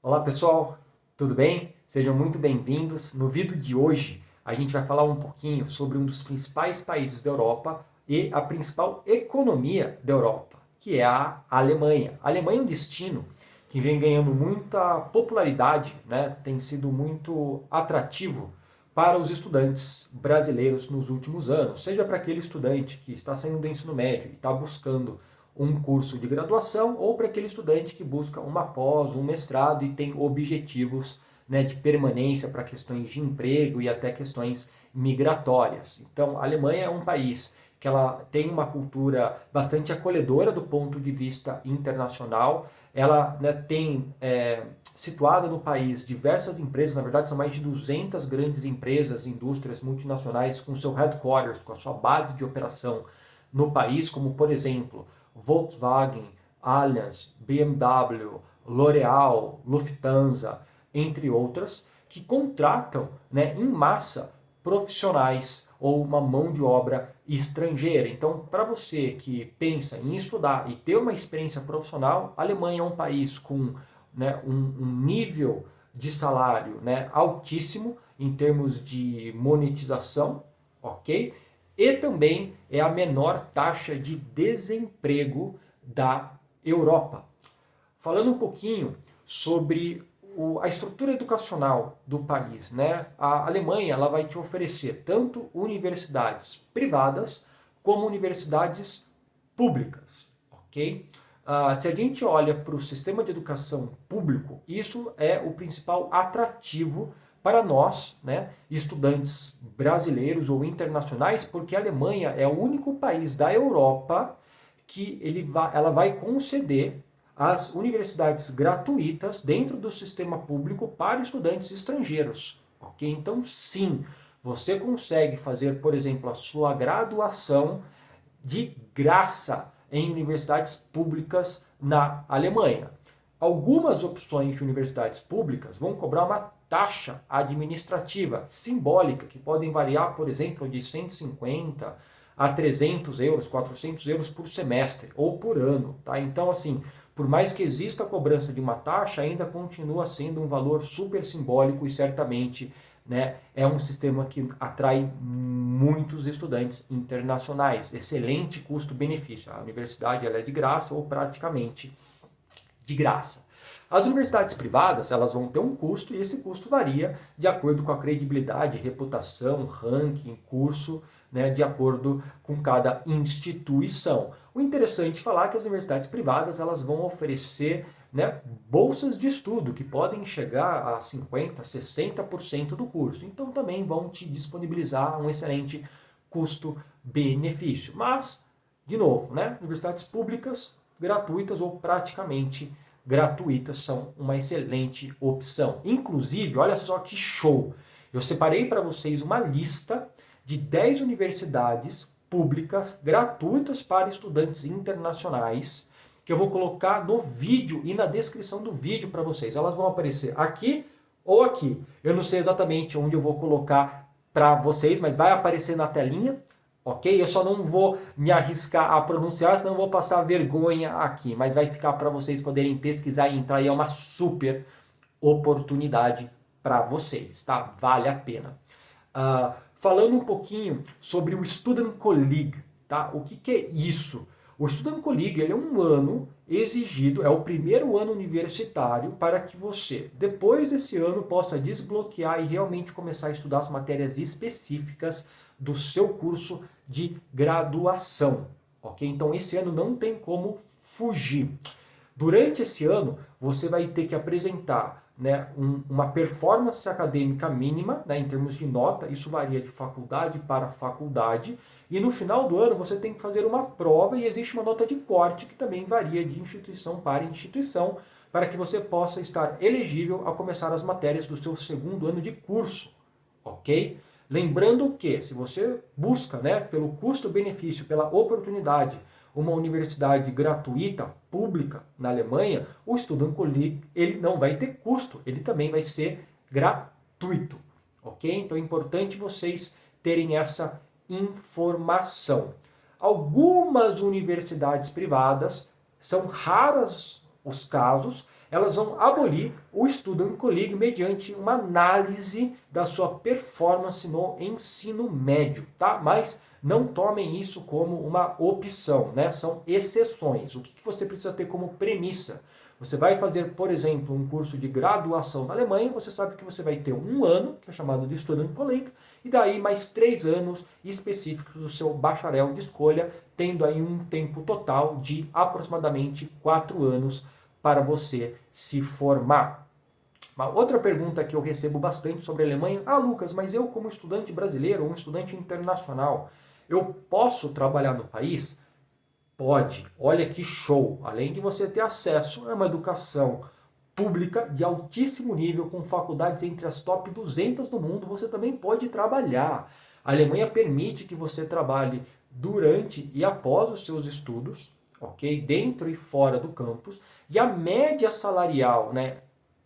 Olá pessoal, tudo bem? Sejam muito bem-vindos. No vídeo de hoje a gente vai falar um pouquinho sobre um dos principais países da Europa e a principal economia da Europa, que é a Alemanha. A Alemanha é um destino que vem ganhando muita popularidade, né? Tem sido muito atrativo para os estudantes brasileiros nos últimos anos, seja para aquele estudante que está saindo do ensino médio e está buscando um curso de graduação ou para aquele estudante que busca uma pós, um mestrado e tem objetivos, né, de permanência para questões de emprego e até questões migratórias. Então, a Alemanha é um país que ela tem uma cultura bastante acolhedora do ponto de vista internacional. Ela, né, tem situada no país diversas empresas, na verdade são mais de 200 grandes empresas, indústrias multinacionais com seu headquarters, com a sua base de operação no país, como por exemplo Volkswagen, Allianz, BMW, L'Oréal, Lufthansa, entre outras, que contratam, né, em massa profissionais ou uma mão de obra estrangeira. Então, para você que pensa em estudar e ter uma experiência profissional, a Alemanha é um país com, né, um nível de salário, né, altíssimo em termos de monetização, ok? E também é a menor taxa de desemprego da Europa. Falando um pouquinho sobre a estrutura educacional do país, né? A Alemanha ela vai te oferecer tanto universidades privadas como universidades públicas, ok? Se a gente olha para o sistema de educação público, isso é o principal atrativo para nós, né, estudantes brasileiros ou internacionais, porque a Alemanha é o único país da Europa que ela vai conceder as universidades gratuitas dentro do sistema público para estudantes estrangeiros. Ok? Então, sim, você consegue fazer, por exemplo, a sua graduação de graça em universidades públicas na Alemanha. Algumas opções de universidades públicas vão cobrar uma taxa administrativa simbólica, que podem variar, por exemplo, de 150 a 300 euros, 400 euros por semestre ou por ano. Tá? Então, assim, por mais que exista a cobrança de uma taxa, ainda continua sendo um valor super simbólico e certamente, né, é um sistema que atrai muitos estudantes internacionais. Excelente custo-benefício. A universidade ela é de graça ou praticamente de graça. As universidades privadas elas vão ter um custo e esse custo varia de acordo com a credibilidade, reputação, ranking, curso, né, de acordo com cada instituição. O interessante é falar que as universidades privadas elas vão oferecer, né, bolsas de estudo que podem chegar a 50%, 60% do curso. Então também vão te disponibilizar um excelente custo-benefício. Mas, de novo, né, universidades públicas gratuitas ou praticamente gratuitas são uma excelente opção. Inclusive, olha só que show! Eu separei para vocês uma lista de 10 universidades públicas gratuitas para estudantes internacionais que eu vou colocar no vídeo e na descrição do vídeo para vocês. Elas vão aparecer aqui ou aqui. Eu não sei exatamente onde eu vou colocar para vocês, mas vai aparecer na telinha. Ok? Eu só não vou me arriscar a pronunciar, senão eu vou passar vergonha aqui. Mas vai ficar para vocês poderem pesquisar e entrar e é uma super oportunidade para vocês, tá? Vale a pena. Falando um pouquinho sobre o Student Colleague, tá? O que é isso? O Student Colleague ele é um ano exigido, é o primeiro ano universitário para que você, depois desse ano, possa desbloquear e realmente começar a estudar as matérias específicas do seu curso de graduação, ok? Então esse ano não tem como fugir. Durante esse ano, você vai ter que apresentar, né, uma performance acadêmica mínima, né, em termos de nota, isso varia de faculdade para faculdade, e no final do ano você tem que fazer uma prova e existe uma nota de corte que também varia de instituição para instituição, para que você possa estar elegível a começar as matérias do seu segundo ano de curso, ok? Lembrando que se você busca, né, pelo custo-benefício, pela oportunidade, uma universidade gratuita, pública, na Alemanha, o Student Colleague ele não vai ter custo, ele também vai ser gratuito, ok? Então é importante vocês terem essa informação. Algumas universidades privadas, são raras os casos, elas vão abolir o Student Colleague mediante uma análise da sua performance no ensino médio, tá? Mas não tomem isso como uma opção, né? São exceções. O que você precisa ter como premissa? Você vai fazer, por exemplo, um curso de graduação na Alemanha, você sabe que você vai ter um ano, que é chamado de Student Colleague, e daí mais 3 anos específicos do seu bacharel de escolha, tendo aí um tempo total de aproximadamente 4 anos para você se formar. Uma outra pergunta que eu recebo bastante sobre a Alemanha: ah, Lucas, mas eu como estudante brasileiro, um estudante internacional, eu posso trabalhar no país? Pode. Olha que show! Além de você ter acesso a uma educação pública de altíssimo nível, com faculdades entre as top 200 do mundo, você também pode trabalhar. A Alemanha permite que você trabalhe durante e após os seus estudos, ok? Dentro e fora do campus. E a média salarial, né,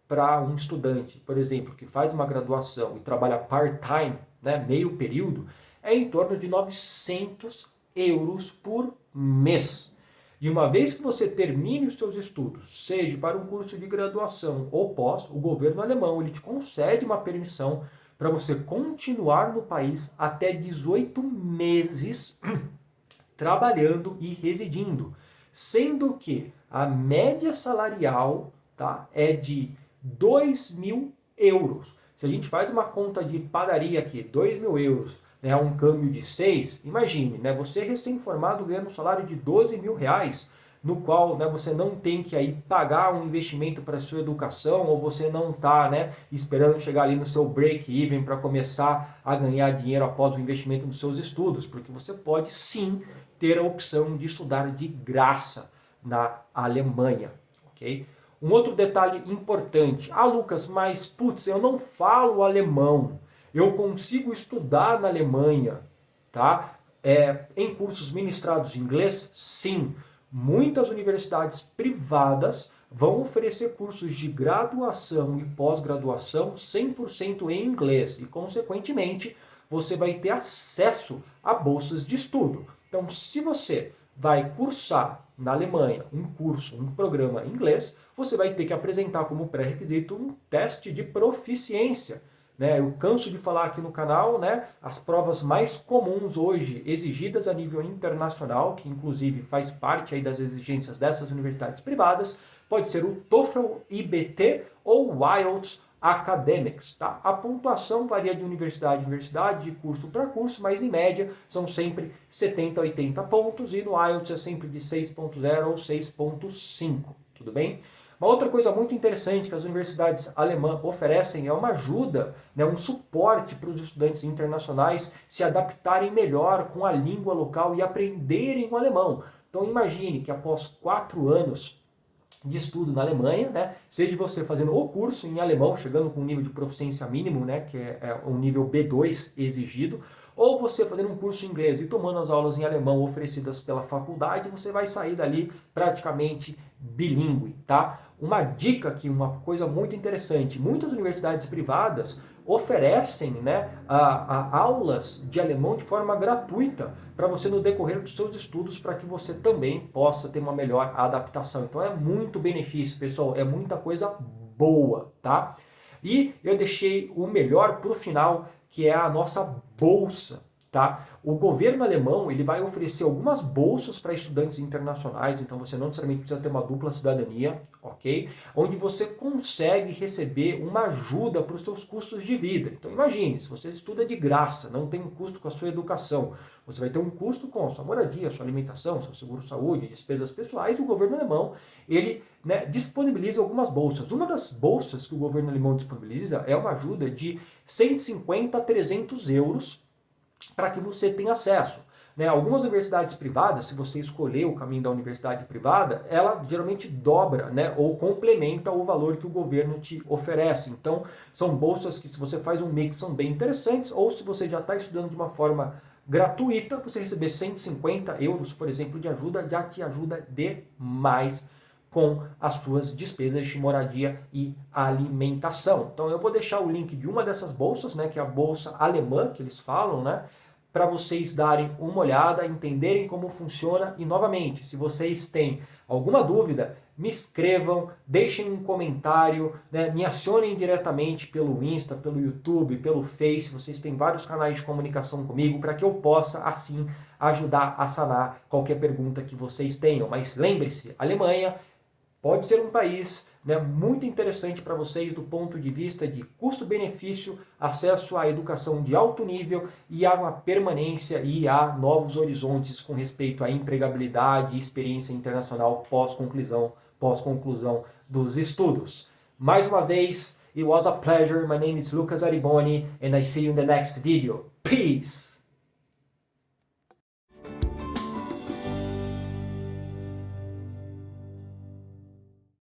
para um estudante, por exemplo, que faz uma graduação e trabalha part-time, né, meio período, é em torno de 900 euros por mês. E uma vez que você termine os seus estudos, seja para um curso de graduação ou pós, o governo alemão ele te concede uma permissão para você continuar no país até 18 meses trabalhando e residindo. Sendo que a média salarial, tá, é de 2.000 euros. Se a gente faz uma conta de padaria aqui, 2.000 euros, né, um câmbio de 6, imagine, né, você recém-formado ganhando um salário de 12 mil reais, no qual, né, você não tem que aí pagar um investimento para a sua educação, ou você não está, né, esperando chegar ali no seu break-even para começar a ganhar dinheiro após o investimento nos seus estudos, porque você pode sim ter a opção de estudar de graça na Alemanha, ok? Um outro detalhe importante: ah, Lucas, mas putz, eu não falo alemão. Eu consigo estudar na Alemanha, tá? Em cursos ministrados em inglês? Sim. Muitas universidades privadas vão oferecer cursos de graduação e pós-graduação 100% em inglês e, consequentemente, você vai ter acesso a bolsas de estudo. Então, se você vai cursar na Alemanha um curso, um programa em inglês, você vai ter que apresentar como pré-requisito um teste de proficiência. Né? Eu canso de falar aqui no canal, né, as provas mais comuns hoje exigidas a nível internacional, que inclusive faz parte aí das exigências dessas universidades privadas, pode ser o TOEFL IBT ou o IELTS Academics. Tá? A pontuação varia de universidade a universidade, de curso para curso, mas em média são sempre 70 a 80 pontos e no IELTS é sempre de 6.0 ou 6.5, tudo bem? Uma outra coisa muito interessante que as universidades alemãs oferecem é uma ajuda, né, um suporte para os estudantes internacionais se adaptarem melhor com a língua local e aprenderem o alemão. Então imagine que após 4 anos de estudo na Alemanha, né, seja você fazendo o curso em alemão, chegando com um nível de proficiência mínimo, né, que é um nível B2 exigido, ou você fazendo um curso em inglês e tomando as aulas em alemão oferecidas pela faculdade, você vai sair dali praticamente bilíngue, tá? Uma dica aqui, uma coisa muito interessante: muitas universidades privadas oferecem, né, aulas de alemão de forma gratuita para você no decorrer dos seus estudos, para que você também possa ter uma melhor adaptação. Então é muito benefício, pessoal, é muita coisa boa, tá? E eu deixei o melhor para o final, que é a nossa bolsa, tá? O governo alemão ele vai oferecer algumas bolsas para estudantes internacionais, então você não necessariamente precisa ter uma dupla cidadania, ok? Onde você consegue receber uma ajuda para os seus custos de vida. Então imagine, se você estuda de graça, não tem um custo com a sua educação, você vai ter um custo com a sua moradia, sua alimentação, seu seguro-saúde, despesas pessoais, e o governo alemão ele, né, disponibiliza algumas bolsas. Uma das bolsas que o governo alemão disponibiliza é uma ajuda de 150 a 300 euros para que você tenha acesso. Né? Algumas universidades privadas, se você escolher o caminho da universidade privada, ela geralmente dobra, né, ou complementa o valor que o governo te oferece. Então, são bolsas que, se você faz um mix, são bem interessantes, ou se você já está estudando de uma forma gratuita, você receber 150 euros, por exemplo, de ajuda, já te ajuda demais com as suas despesas de moradia e alimentação. Então eu vou deixar o link de uma dessas bolsas, né, que é a bolsa alemã, que eles falam, né, para vocês darem uma olhada, entenderem como funciona e, novamente, se vocês têm alguma dúvida, me escrevam, deixem um comentário, né, me acionem diretamente pelo Insta, pelo YouTube, pelo Face, vocês têm vários canais de comunicação comigo para que eu possa, assim, ajudar a sanar qualquer pergunta que vocês tenham. Mas lembre-se, Alemanha pode ser um país, né, muito interessante para vocês do ponto de vista de custo-benefício, acesso à educação de alto nível e a uma permanência e a novos horizontes com respeito à empregabilidade e experiência internacional pós-conclusão dos estudos. Mais uma vez, it was a pleasure. My name is Lucas Ariboni and I see you in the next video. Peace!